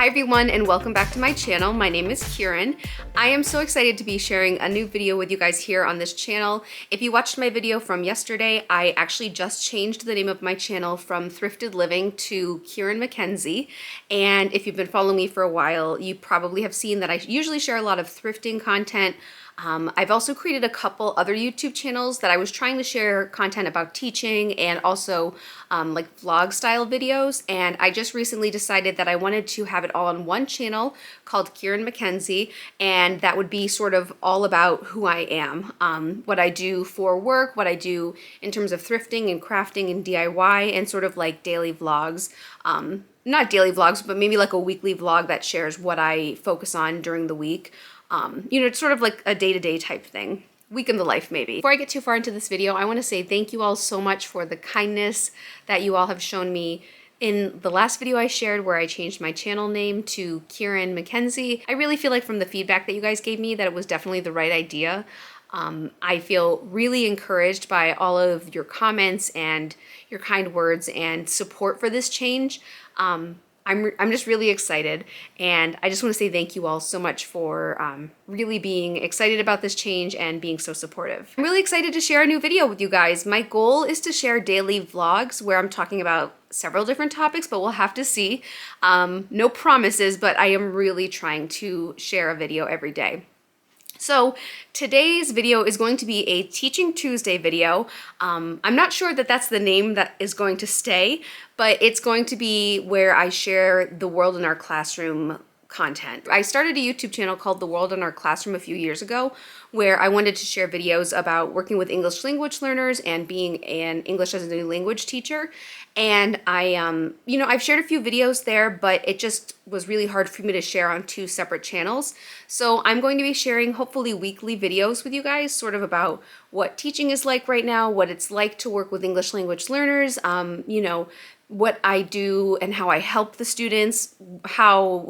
Hi everyone and welcome back to my channel. My name is Kieran. I am so excited to be sharing a new video with you guys here on this channel. If you watched my video from yesterday, I actually just changed the name of my channel from Thrifted Living to Kieran Mackenzie. And if you've been following me for a while, you probably have seen that I usually share a lot of thrifting content. I've also created a couple other YouTube channels that I was trying to share content about teaching and also like vlog style videos. And I just recently decided that I wanted to have it all on one channel called Kieran Mackenzie. And that would be sort of all about who I am, what I do for work, what I do in terms of thrifting and crafting and DIY, and sort of like daily vlogs. Not daily vlogs, but maybe like a weekly vlog that shares what I focus on during the week. It's sort of like a day-to-day type thing. Week in the life, maybe. Before I get too far into this video, I want to say thank you all so much for the kindness that you all have shown me in the last video I shared where I changed my channel name to Kieran Mackenzie. I really feel like from the feedback that you guys gave me that it was definitely the right idea. I feel really encouraged by all of your comments and your kind words and support for this change. I'm just really excited, and I just want to say thank you all so much for really being excited about this change and being so supportive. I'm really excited to share a new video with you guys. My goal is to share daily vlogs where I'm talking about several different topics, but we'll have to see. No promises, but I am really trying to share a video every day. So today's video is going to be a Teaching Tuesday video. I'm not sure that that's the name that is going to stay, but it's going to be where I share the world in our classroom content. I started a YouTube channel called The World in Our Classroom a few years ago, where I wanted to share videos about working with English language learners and being an English as a new language teacher. And I've shared a few videos there, but it just was really hard for me to share on two separate channels. So I'm going to be sharing hopefully weekly videos with you guys, sort of about what teaching is like right now, what it's like to work with English language learners, what I do and how I help the students, how,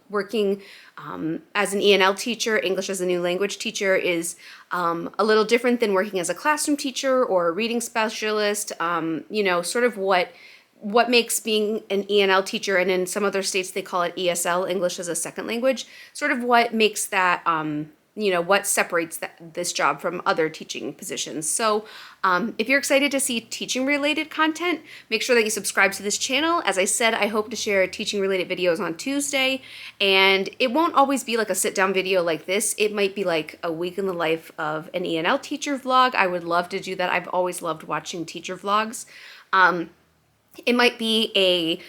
working as an ENL teacher, English as a new language teacher, is a little different than working as a classroom teacher or a reading specialist, sort of what makes being an ENL teacher, and in some other states they call it ESL, English as a second language, sort of what makes that, what separates this job from other teaching positions. So if you're excited to see teaching related content, make sure that you subscribe to this channel. As I said, I hope to share teaching related videos on Tuesday, and it won't always be like a sit down video like this. It might be like a week in the life of an ENL teacher vlog. I would love to do that. I've always loved watching teacher vlogs. It might be a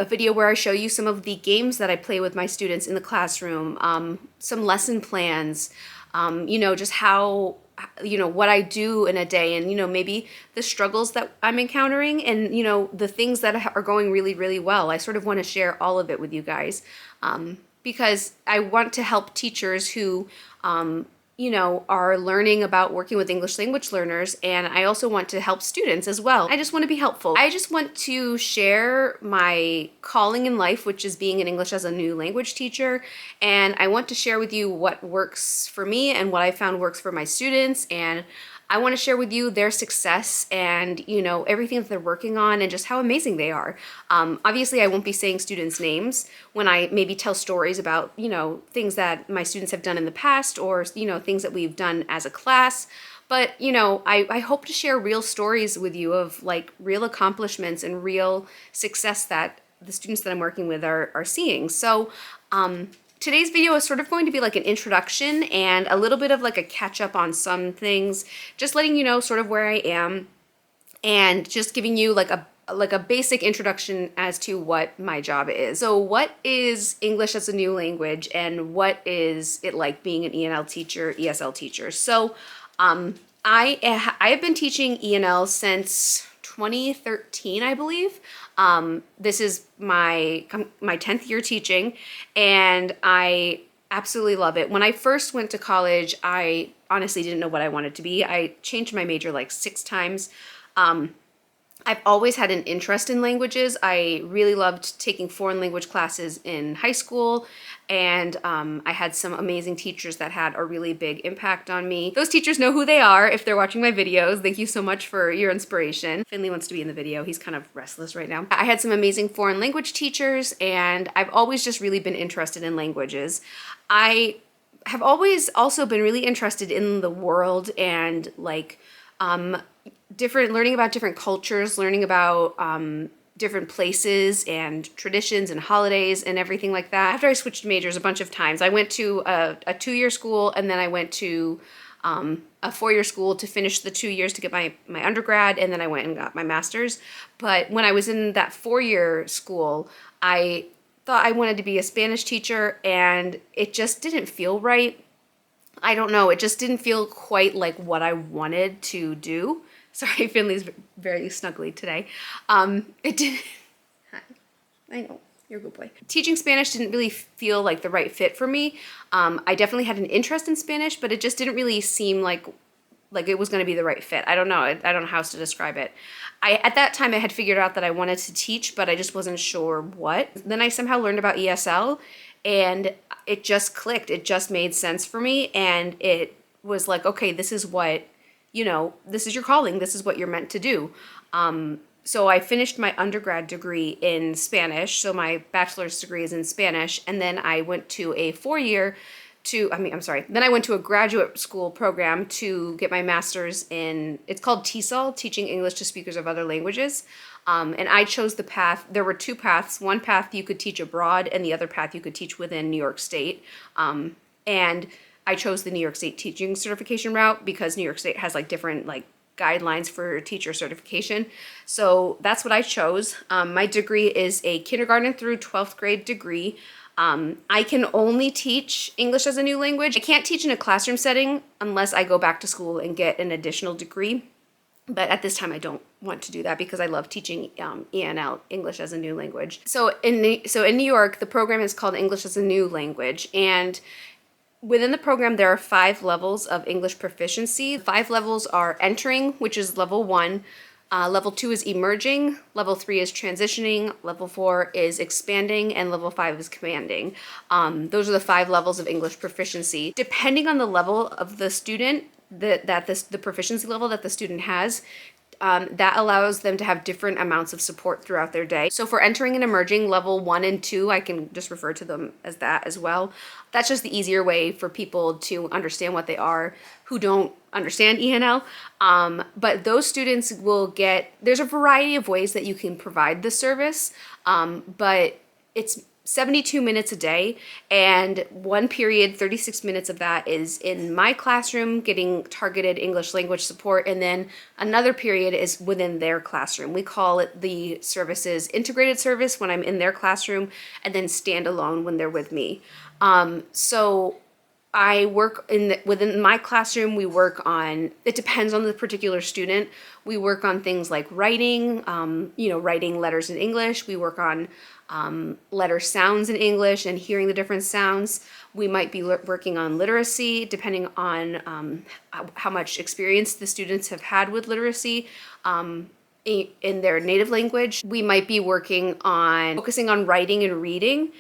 video where I show you some of the games that I play with my students in the classroom, some lesson plans, just how, what I do in a day, and, maybe the struggles that I'm encountering, and, the things that are going really, really well. I sort of want to share all of it with you guys because I want to help teachers who, are learning about working with English language learners, and I also want to help students as well. I just want to be helpful. I just want to share my calling in life, which is being an English as a new language teacher, and I want to share with you what works for me and what I found works for my students, and I want to share with you their success and, everything that they're working on and just how amazing they are. Obviously, I won't be saying students' names when I maybe tell stories about, things that my students have done in the past, or, things that we've done as a class. But, I hope to share real stories with you of like real accomplishments and real success that the students that I'm working with are seeing. So, today's video is sort of going to be like an introduction and a little bit of like a catch up on some things, just letting you know sort of where I am and just giving you like a basic introduction as to what my job is. So what is English as a new language, and what is it like being an ENL teacher, ESL teacher? So I have been teaching ENL since 2013, I believe. This is my 10th year teaching, and I absolutely love it. When I first went to college, I honestly didn't know what I wanted to be. I changed my major like 6 times. I've always had an interest in languages. I really loved taking foreign language classes in high school, and I had some amazing teachers that had a really big impact on me. Those teachers know who they are if they're watching my videos. Thank you so much for your inspiration. Finley wants to be in the video. He's kind of restless right now. I had some amazing foreign language teachers, and I've always just really been interested in languages. I have always also been really interested in the world and like learning about different cultures, learning about different places and traditions and holidays and everything like that. After I switched majors a bunch of times, I went to a 2-year school, and then I went to a 4-year school to finish the 2 years to get my undergrad, and then I went and got my master's. But when I was in that 4-year school, I thought I wanted to be a Spanish teacher, and it just didn't feel right. I don't know, it just didn't feel quite like what I wanted to do. Sorry, Finley's very snuggly today. It didn't, hi, I know, you're a good boy. Teaching Spanish didn't really feel like the right fit for me. I definitely had an interest in Spanish, but it just didn't really seem like it was gonna be the right fit. I don't know, I don't know how else to describe it. At that time I had figured out that I wanted to teach, but I just wasn't sure what. Then I somehow learned about ESL, and it just clicked. It just made sense for me, and it was like, okay, this is what, this is your calling. This is what you're meant to do. So I finished my undergrad degree in Spanish. So my bachelor's degree is in Spanish, and then I went to a 4-year then I went to a graduate school program to get my master's in, it's called TESOL, Teaching English to Speakers of Other Languages. And I chose the path, there were 2 paths. One path you could teach abroad, and the other path you could teach within New York State. And I chose the New York State teaching certification route because New York State has like different guidelines for teacher certification. So that's what I chose. My degree is a kindergarten through 12th grade degree. I can only teach English as a new language. I can't teach in a classroom setting unless I go back to school and get an additional degree. But at this time, I don't want to do that because I love teaching ENL, English as a New Language. So in New York, the program is called English as a New Language, and within the program, there are 5 levels of English proficiency. 5 levels are entering, which is level 1. Level 2 is emerging, level 3 is transitioning, level 4 is expanding, and level 5 is commanding. Those are the 5 levels of English proficiency. Depending on the level of the student, the proficiency level that the student has, that allows them to have different amounts of support throughout their day. So for entering and emerging, level 1 and 2, I can just refer to them as that as well. That's just the easier way for people to understand what they are who don't understand ENL. But those students will there's a variety of ways that you can provide the service, but it's 72 minutes a day, and one period, 36 minutes of that is in my classroom getting targeted English language support, and then another period is within their classroom. We call it the services integrated service when I'm in their classroom, and then standalone when they're with me. So I work within my classroom, we work on, it depends on the particular student. We work on things like writing, writing letters in English. We work on letter sounds in English and hearing the different sounds. We might be working on literacy, depending on how much experience the students have had with literacy in their native language. We might be focusing on writing and reading,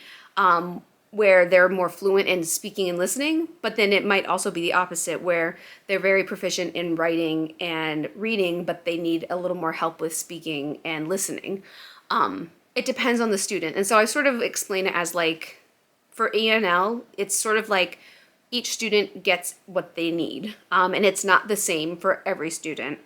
where they're more fluent in speaking and listening, but then it might also be the opposite, where they're very proficient in writing and reading, but they need a little more help with speaking and listening. It depends on the student. And so I sort of explain it as for ENL, it's sort of like each student gets what they need. And it's not the same for every student.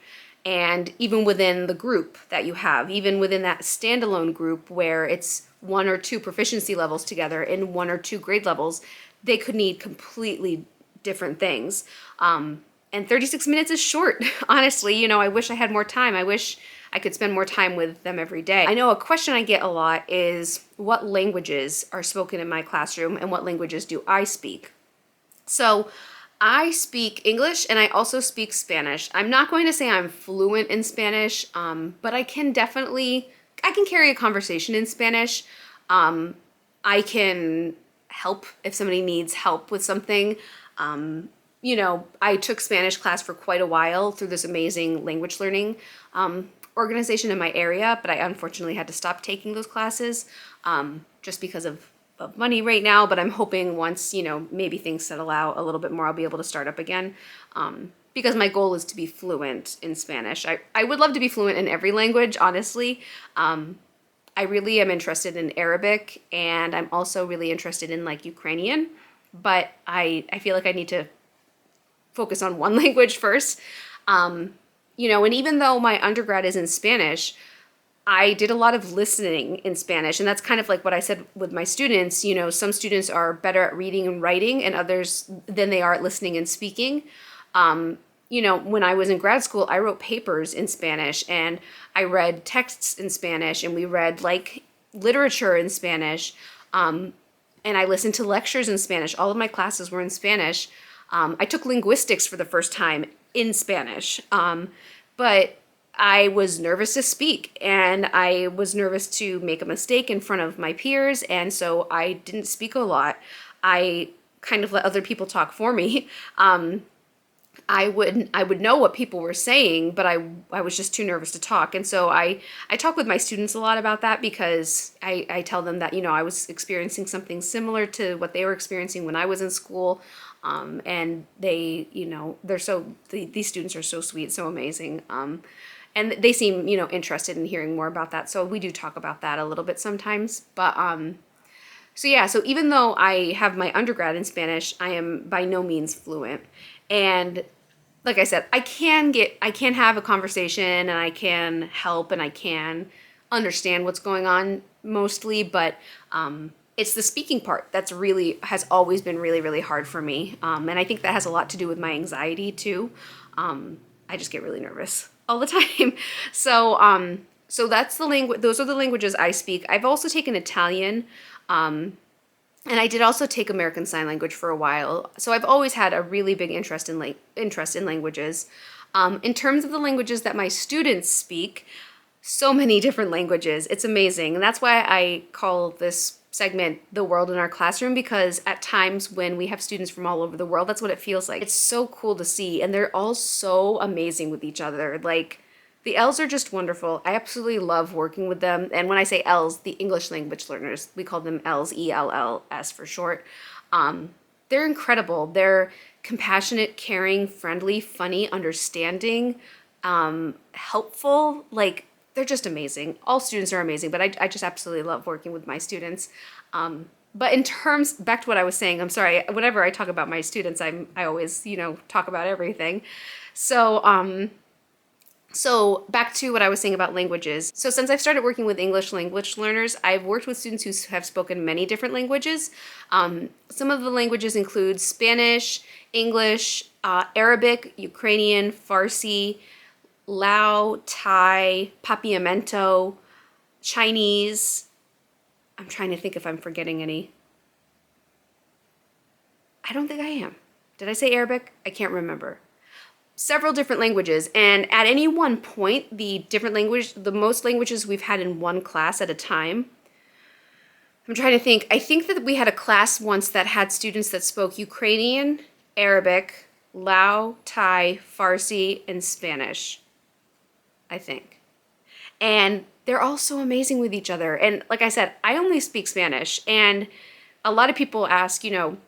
And even within the group that you have, even within that standalone group where it's 1 or 2 proficiency levels together in 1 or 2 grade levels, they could need completely different things. And 36 minutes is short, honestly. I wish I had more time. I wish I could spend more time with them every day. I know a question I get a lot is what languages are spoken in my classroom and what languages do I speak? So I speak English and I also speak Spanish. I'm not going to say I'm fluent in Spanish, but I can carry a conversation in Spanish. I can help if somebody needs help with something. I took Spanish class for quite a while through this amazing language learning organization in my area, but I unfortunately had to stop taking those classes just because of of money right now, but I'm hoping once, you know, maybe things settle out a little bit more, I'll be able to start up again. Because my goal is to be fluent in Spanish. I would love to be fluent in every language, honestly. I really am interested in Arabic, and I'm also really interested in like Ukrainian, but I feel like I need to focus on one language first. You know, and even though my undergrad is in Spanish, I did a lot of listening in Spanish, and that's kind of like what I said with my students. You know, some students are better at reading and writing and others than they are at listening and speaking. You know, when I was in grad school, I wrote papers in Spanish and I read texts in Spanish and we read like literature in Spanish. And I listened to lectures in Spanish. All of my classes were in Spanish. I took linguistics for the first time in Spanish. But I was nervous to speak and I was nervous to make a mistake in front of my peers. And so I didn't speak a lot. I kind of let other people talk for me. I would know what people were saying, but I was just too nervous to talk. And so I talk with my students a lot about that because I tell them that, you know, I was experiencing something similar to what they were experiencing when I was in school. And they, you know, these students are so sweet, so amazing. And they seem, you know, interested in hearing more about that. So we do talk about that a little bit sometimes. But so yeah, so even though I have my undergrad in Spanish, I am by no means fluent. And like I said, I can have a conversation and I can help and I can understand what's going on mostly, but it's the speaking part that's has always been really, really hard for me. And I think that has a lot to do with my anxiety too. I just get really nervous all the time. So that's the language. Those are the languages I speak. I've also taken Italian. And I did also take American Sign Language for a while. So I've always had a really big interest in languages. In terms of the languages that my students speak, so many different languages. It's amazing. And that's why I call this segment The World in Our Classroom, because at times when we have students from all over the world, that's what it feels like. It's so cool to see. And they're all so amazing with each other. Like, the L's are just wonderful. I absolutely love working with them. And when I say L's, the English language learners, we call them L's, ELLS for short. They're incredible. They're compassionate, caring, friendly, funny, understanding, helpful. Like, they're just amazing. All students are amazing, but I just absolutely love working with my students. But in terms, back to what I was saying, I'm sorry, whenever I talk about my students, I always, you know, talk about everything. So back to what I was saying about languages. So since I've started working with English language learners, I've worked with students who have spoken many different languages. Some of the languages include Spanish, English, Arabic, Ukrainian, Farsi, Lao, Thai, Papiamento, Chinese. I'm trying to think if I'm forgetting any. I don't think I am. Did I say Arabic? I can't remember. Several different languages, and at any one point, the most languages we've had in one class at a time. I'm trying to think. I think that we had a class once that had students that spoke Ukrainian, Arabic, Lao, Thai, Farsi, and Spanish, I think. And they're all so amazing with each other. And like I said, I only speak Spanish, and a lot of people ask, you know,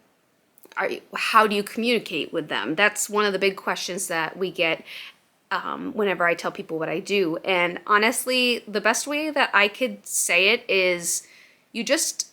how do you communicate with them? That's one of the big questions that we get whenever I tell people what I do. And honestly, the best way that I could say it is you just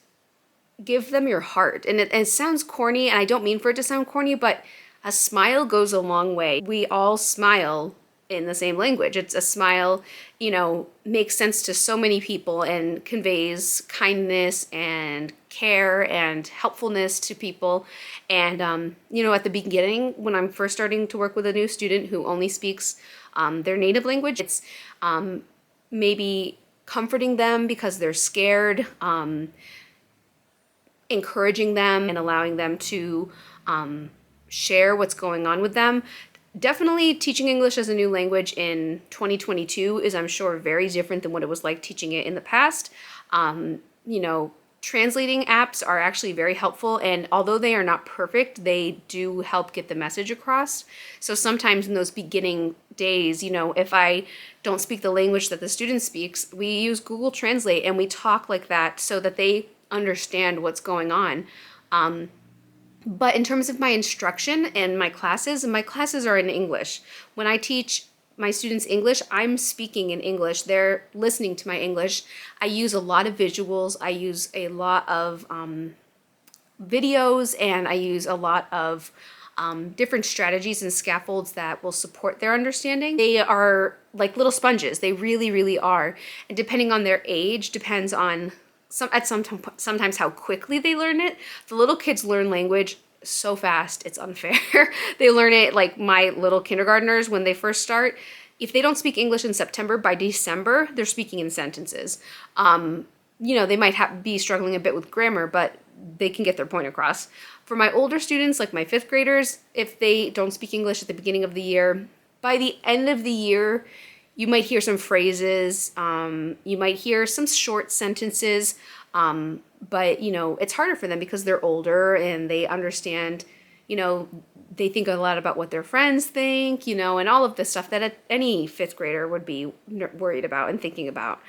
give them your heart. And it sounds corny, and I don't mean for it to sound corny, but a smile goes a long way. We all smile in the same language. It's a smile, you know, makes sense to so many people and conveys kindness and care and helpfulness to people. And, you know, at the beginning, when I'm first starting to work with a new student who only speaks their native language, it's maybe comforting them because they're scared, encouraging them and allowing them to share what's going on with them. Definitely teaching English as a new language in 2022 is, I'm sure, very different than what it was like teaching it in the past. You know, translating apps are actually very helpful, and although they are not perfect, they do help get the message across. So sometimes in those beginning days, you know, if I don't speak the language that the student speaks, we use Google Translate and we talk like that so that they understand what's going on. But in terms of my instruction and my classes are in English. When I teach my students English, I'm speaking in English. They're listening to my English. I use a lot of visuals. I use a lot of videos, and I use a lot of different strategies and scaffolds that will support their understanding. They are like little sponges. They really, really are. And depending on their age, depends on sometimes how quickly they learn it. The little kids learn language so fast, it's unfair. They learn it like my little kindergartners when they first start. If they don't speak English in September, by December, they're speaking in sentences. They might be struggling a bit with grammar, but they can get their point across. For my older students, like my 5th graders, if they don't speak English at the beginning of the year, by the end of the year, you might hear some phrases, you might hear some short sentences, but it's harder for them because they're older and they understand, they think a lot about what their friends think, and all of the stuff that any 5th grader would be worried about and thinking about.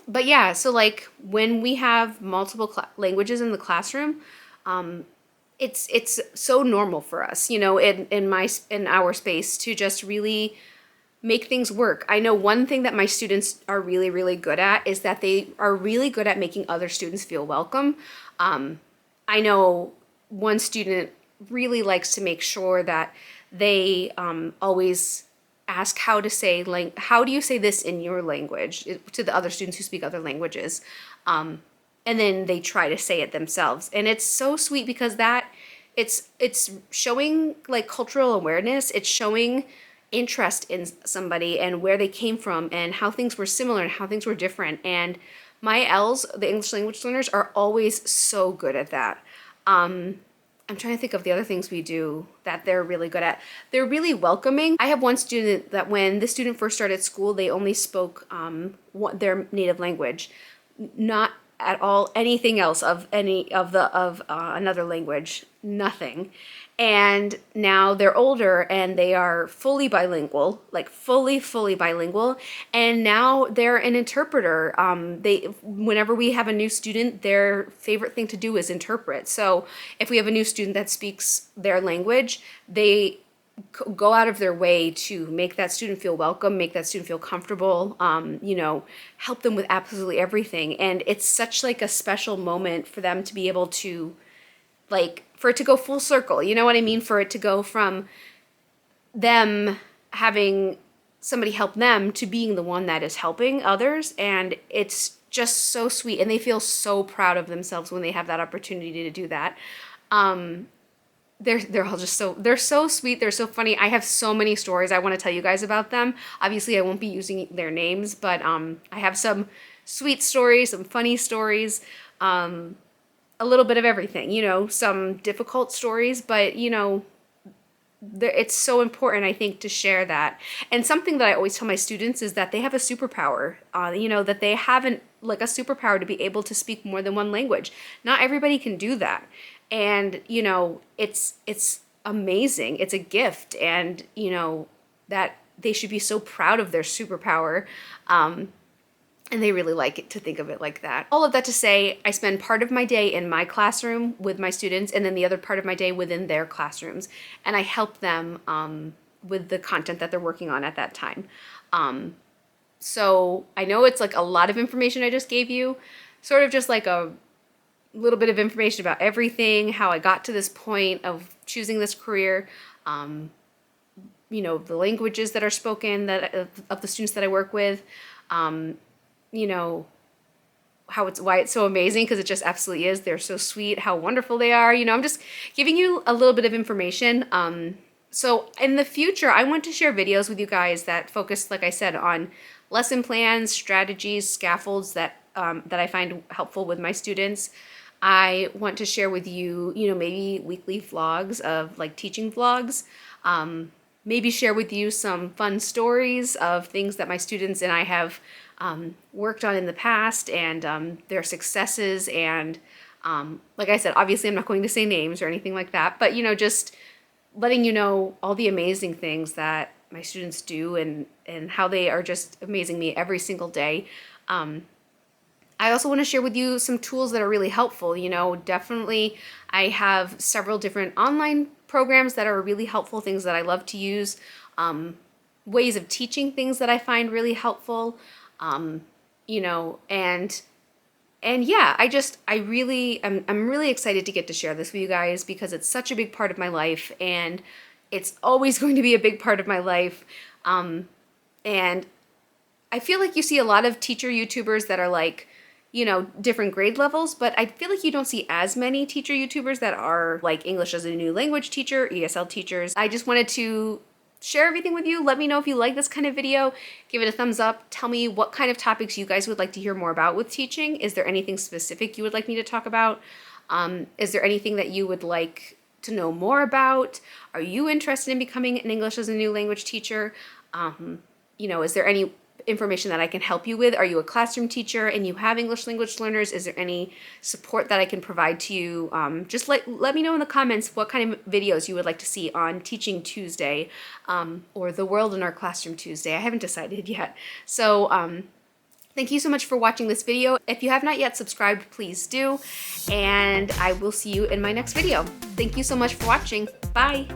But yeah, so like when we have multiple languages in the classroom, it's so normal for us, in our space to just really make things work. I know one thing that my students are really, really good at is that they are really good at making other students feel welcome. I know one student really likes to make sure that they always ask how to say, like, how do you say this in your language to the other students who speak other languages? And then they try to say it themselves. And it's so sweet because it's showing like cultural awareness. It's showing interest in somebody and where they came from and how things were similar and how things were different. And my L's, the English language learners, are always so good at that. I'm trying to think of the other things we do that they're really good at. They're really welcoming. I have one student that when the student first started school, they only spoke their native language, not at all anything else of another language, nothing. And now they're older and they are fully bilingual, like fully bilingual. And now they're an interpreter. Whenever we have a new student, their favorite thing to do is interpret. So if we have a new student that speaks their language, they go out of their way to make that student feel welcome, make that student feel comfortable, help them with absolutely everything. And it's such like a special moment for them to be able to, like, for it to go full circle, you know what I mean? For it to go from them having somebody help them to being the one that is helping others. And it's just so sweet. And they feel so proud of themselves when they have that opportunity to do that. They're all just they're so sweet. They're so funny. I have so many stories I want to tell you guys about them. Obviously I won't be using their names, but I have some sweet stories, some funny stories, a little bit of everything, some difficult stories, but it's so important, I think, to share that. And something that I always tell my students is that they have a superpower, that they have a superpower to be able to speak more than one language. Not everybody can do that. And, it's amazing. It's a gift. And, that they should be so proud of their superpower. And they really like it to think of it like that. All of that to say, I spend part of my day in my classroom with my students and then the other part of my day within their classrooms. And I help them with the content that they're working on at that time. So I know it's like a lot of information I just gave you, sort of just like a little bit of information about everything, how I got to this point of choosing this career, the languages that are spoken of the students that I work with, why it's so amazing, because it just absolutely is. They're so sweet, how wonderful they are. I'm just giving you a little bit of information. So in the future, I want to share videos with you guys that focus, like I said, on lesson plans, strategies, scaffolds that I find helpful with my students. I want to share with you, maybe weekly vlogs of like teaching vlogs. Maybe share with you some fun stories of things that my students and I have worked on in the past and their successes. And like I said, obviously I'm not going to say names or anything like that, but just letting you know all the amazing things that my students do and how they are just amazing me every single day. I I also want to share with you some tools that are really helpful. You know, definitely I have several different online programs that are really helpful, things that I love to use, ways of teaching things that I find really helpful, you know, and yeah, I'm really excited to get to share this with you guys because it's such a big part of my life, and it's always going to be a big part of my life. And I feel like you see a lot of teacher YouTubers that are like, you know, different grade levels, but I feel like you don't see as many teacher YouTubers that are like English as a new language teacher, ESL teachers. I just wanted to share everything with you. Let me know if you like this kind of video. Give it a thumbs up. Tell me what kind of topics you guys would like to hear more about with teaching. Is there anything specific you would like me to talk about? Is there anything that you would like to know more about? Are you interested in becoming an English as a new language teacher? You know, is there any information that I can help you with? Are you a classroom teacher and you have English language learners? Is there any support that I can provide to you? Just let me know in the comments what kind of videos you would like to see on Teaching Tuesday, or The World in Our Classroom Tuesday. I haven't decided yet. So thank you so much for watching this video. If you have not yet subscribed, please do. And I will see you in my next video. Thank you so much for watching. Bye.